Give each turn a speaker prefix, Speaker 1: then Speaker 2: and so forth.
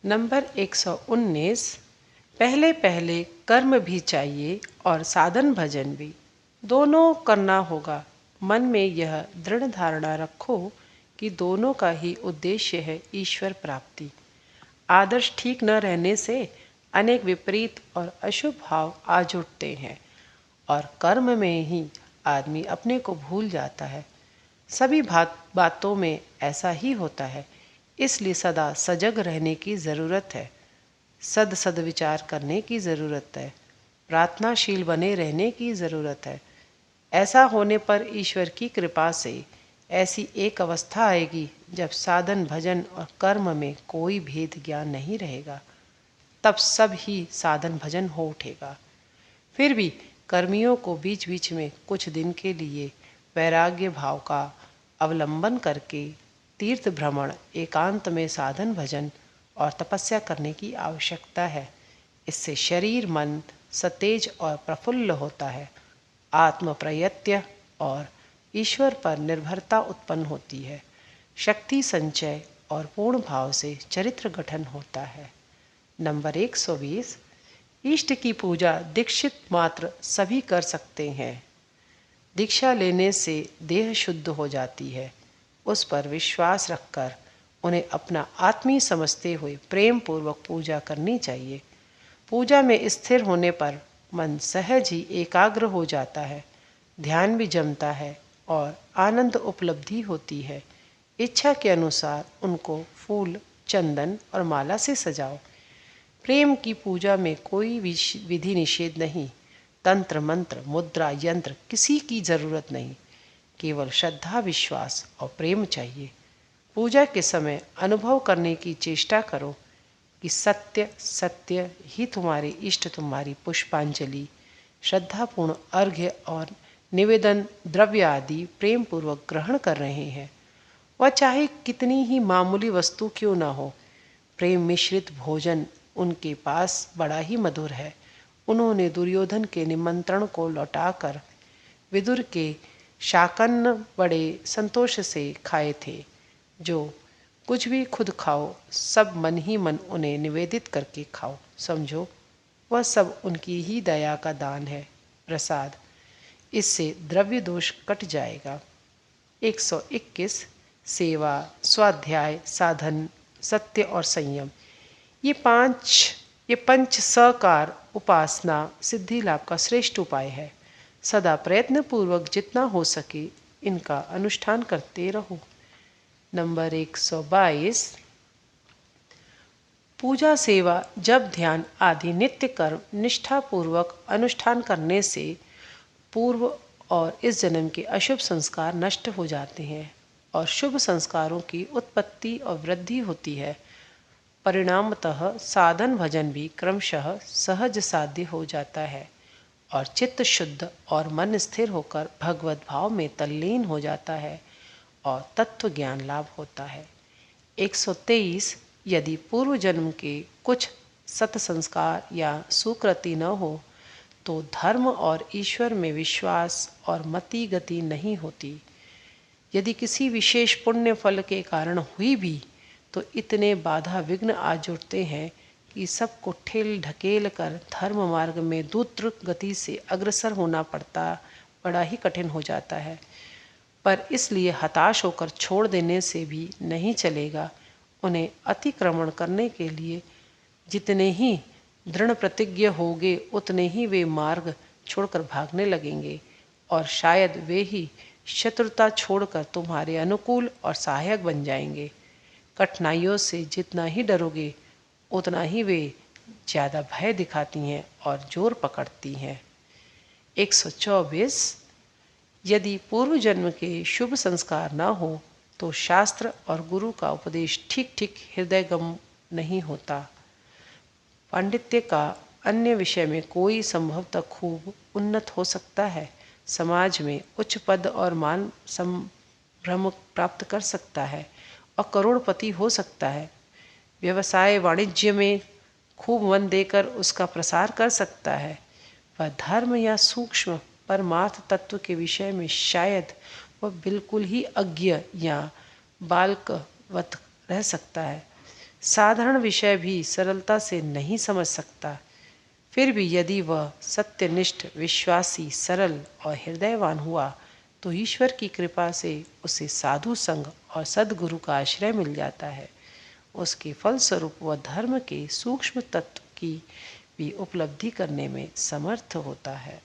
Speaker 1: Number 119। पहले पहले कर्म भी चाहिए और साधन भजन भी, दोनों करना होगा। मन में यह दृढ़ धारणा रखो कि दोनों का ही उद्देश्य है ईश्वर प्राप्ति। आदर्श ठीक न रहने से अनेक विपरीत और अशुभ भाव आ जुटते हैं और कर्म में ही आदमी अपने को भूल जाता है। सभी बातों में ऐसा ही होता है, इसलिए सदा सजग रहने की ज़रूरत है। सद विचार करने की ज़रूरत है। प्रार्थनाशील बने रहने की ज़रूरत है। ऐसा होने पर ईश्वर की कृपा से ऐसी एक अवस्था आएगी जब साधन भजन और कर्म में कोई भेद ज्ञान नहीं रहेगा। तब सब ही साधन भजन हो उठेगा। फिर भी कर्मियों को बीच बीच में कुछ दिन के लिए वैराग्य भाव का अवलंबन करके तीर्थ भ्रमण, एकांत में साधन भजन और तपस्या करने की आवश्यकता है। इससे शरीर मन सतेज और प्रफुल्ल होता है। आत्म प्रयत्य और ईश्वर पर निर्भरता उत्पन्न होती है। शक्ति संचय और पूर्ण भाव से चरित्र गठन होता है। नंबर 120। इष्ट की पूजा दीक्षित मात्र सभी कर सकते हैं। दीक्षा लेने से देह शुद्ध हो जाती है। उस पर विश्वास रखकर उन्हें अपना आत्मीय समझते हुए प्रेम पूर्वक पूजा करनी चाहिए। पूजा में स्थिर होने पर मन सहज ही एकाग्र हो जाता है, ध्यान भी जमता है और आनंद उपलब्धि होती है। इच्छा के अनुसार उनको फूल, चंदन और माला से सजाओ। प्रेम की पूजा में कोई विधि निषेध नहीं। तंत्र मंत्र मुद्रा यंत्र किसी की जरूरत नहीं। केवल श्रद्धा विश्वास और प्रेम चाहिए। पूजा के समय अनुभव करने की चेष्टा करो कि सत्य सत्य ही तुम्हारे इष्ट तुम्हारी पुष्पांजलि, श्रद्धापूर्ण अर्घ्य और निवेदन द्रव्य आदि प्रेम पूर्वक ग्रहण कर रहे हैं। वह चाहे कितनी ही मामूली वस्तु क्यों न हो, प्रेम मिश्रित भोजन उनके पास बड़ा ही मधुर है। उन्होंने दुर्योधन के निमंत्रण को लौटाकर विदुर के शाकन्न बड़े संतोष से खाए थे। जो कुछ भी खुद खाओ, सब मन ही मन उन्हें निवेदित करके खाओ। समझो, वह सब उनकी ही दया का दान है, प्रसाद। इससे द्रव्य दोष कट जाएगा। 121। सेवा, स्वाध्याय, साधन, सत्य और संयम, ये पंच सकार उपासना सिद्धि लाभ का श्रेष्ठ उपाय है। सदा प्रयत्न पूर्वक जितना हो सके इनका अनुष्ठान करते रहो। नंबर 122। पूजा सेवा जब ध्यान आदि नित्य कर्म निष्ठा पूर्वक अनुष्ठान करने से पूर्व और इस जन्म के अशुभ संस्कार नष्ट हो जाते हैं और शुभ संस्कारों की उत्पत्ति और वृद्धि होती है। परिणामतः साधन भजन भी क्रमशः सहज साध्य हो जाता है और चित्त शुद्ध और मन स्थिर होकर भगवत भाव में तल्लीन हो जाता है और तत्व ज्ञान लाभ होता है। 123। यदि पूर्व जन्म के कुछ सत्संस्कार या सुकृति न हो तो धर्म और ईश्वर में विश्वास और मति गति नहीं होती। यदि किसी विशेष पुण्य फल के कारण हुई भी तो इतने बाधा विघ्न आ जुटते हैं कि सबको ठेल ढकेल कर धर्म मार्ग में द्रुत गति से अग्रसर होना पड़ता, बड़ा ही कठिन हो जाता है। पर इसलिए हताश होकर छोड़ देने से भी नहीं चलेगा। उन्हें अतिक्रमण करने के लिए जितने ही दृढ़ प्रतिज्ञ होगे उतने ही वे मार्ग छोड़कर भागने लगेंगे और शायद वे ही शत्रुता छोड़कर तुम्हारे अनुकूल और सहायक बन जाएंगे। कठिनाइयों से जितना ही डरोगे उतना ही वे ज़्यादा भय दिखाती हैं और जोर पकड़ती हैं। 124। यदि पूर्व जन्म के शुभ संस्कार न हो तो शास्त्र और गुरु का उपदेश ठीक ठीक हृदयगम नहीं होता। पांडित्य का अन्य विषय में कोई संभवतः खूब उन्नत हो सकता है, समाज में उच्च पद और मान संभ्रम प्राप्त कर सकता है और करोड़पति हो सकता है। व्यवसाय वाणिज्य में खूब मन देकर उसका प्रसार कर सकता है। वह धर्म या सूक्ष्म परमार्थ तत्व के विषय में शायद वह बिल्कुल ही अज्ञ या बालकवत रह सकता है। साधारण विषय भी सरलता से नहीं समझ सकता, फिर भी यदि वह सत्यनिष्ठ, विश्वासी, सरल और हृदयवान हुआ तो ईश्वर की कृपा से उसे साधु संग और सद्गुरु का आश्रय मिल जाता है। उसके फलस्वरूप वह धर्म के सूक्ष्म तत्व की भी उपलब्धि करने में समर्थ होता है।